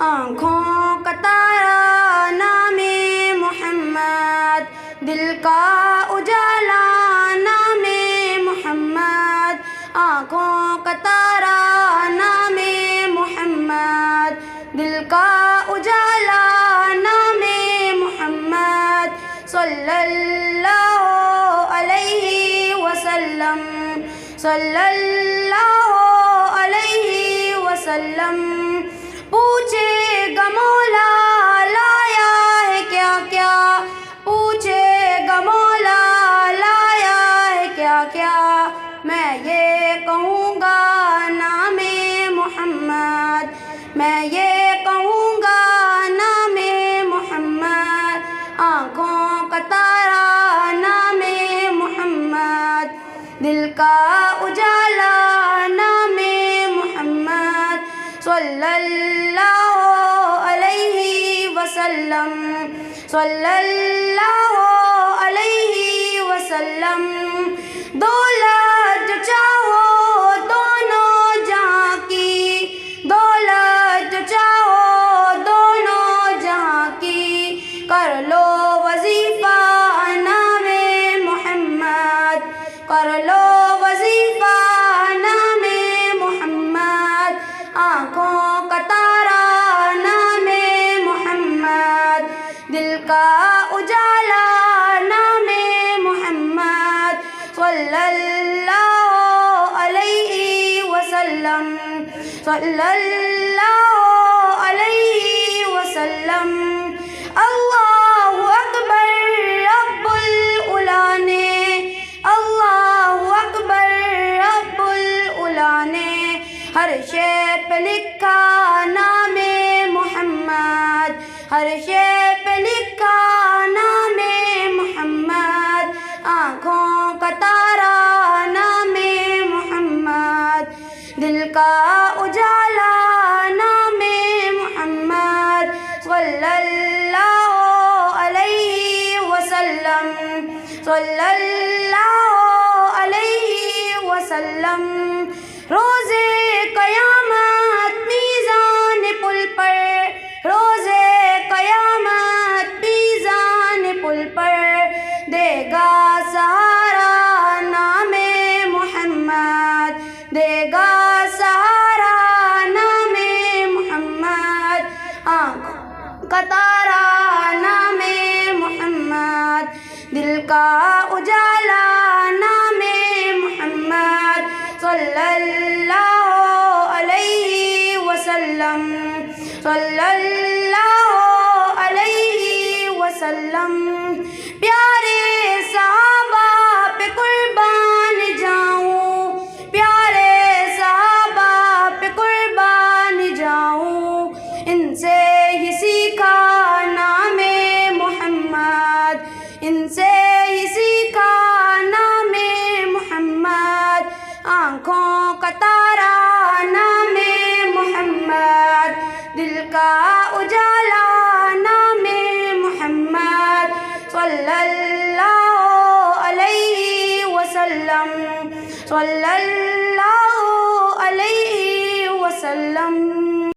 آنکھوں کا تارا نام محمد، دل کا اجالا نام محمد، آنکھوں کا تارا نام محمد، دل کا اجالا نام محمد، صلی اللہ علیہ وسلم، صلی اللہ علیہ وسلم۔ پوچھے گا مولا لایا ہے کیا کیا، پوچھے گا مولا لایا ہے کیا کیا، میں یہ کہوں گا نام محمد، میں یہ کہوں گا نام محمد، آنکھوں کا تارا نام محمد، دل کا اجالا نام محمد، صلی اللہ علیہ وسلم، صلی اللہ علیہ وسلم۔ دولت جو چاہو دونوں جہاں کی، دولت جو چاہو دونوں جہاں کی، کر لو وظیفہ نام محمد، کر لو وظیفہ نام محمد، آنکھوں کا تارا نام محمد، دل کا اجالا نام محمد، صلی اللہ علیہ وسلم، صلی اللہ علیہ وسلم۔ اللہ اکبر رب العلا نے، اللہ اکبر رب العلا نے، ہر شے پہ لکھا نام محمد، ہر شے پہ لکھا نام محمد، آنکھوں کا تارا نام محمد، دل کا اجالا نام محمد، صلی اللہ علیہ وسلم، صلی اللہ علیہ وسلم۔ روزے قیامت میزان پل پر، روزے قیامت میزان پل پر، دے گا سہارا نام محمد، دے گا سہارا نام محمد، آنکھوں کا تارا نام محمد، دل کا اجالا نام محمد، صلی اللہ علیہ وسلم، صلی اللہ علیہ وسلم۔ پیارے صحابہ پہ قربان جاؤں، پیارے صحابہ پہ قربان جاؤں، ان سے ہی سیکھا نام محمد، ان سے ہی سیکھا نام محمد، آنکھوں کا تارا نام محمد، دل کا اجالا نام محمد، صلی اللہ علیہ وسلم، صلی اللہ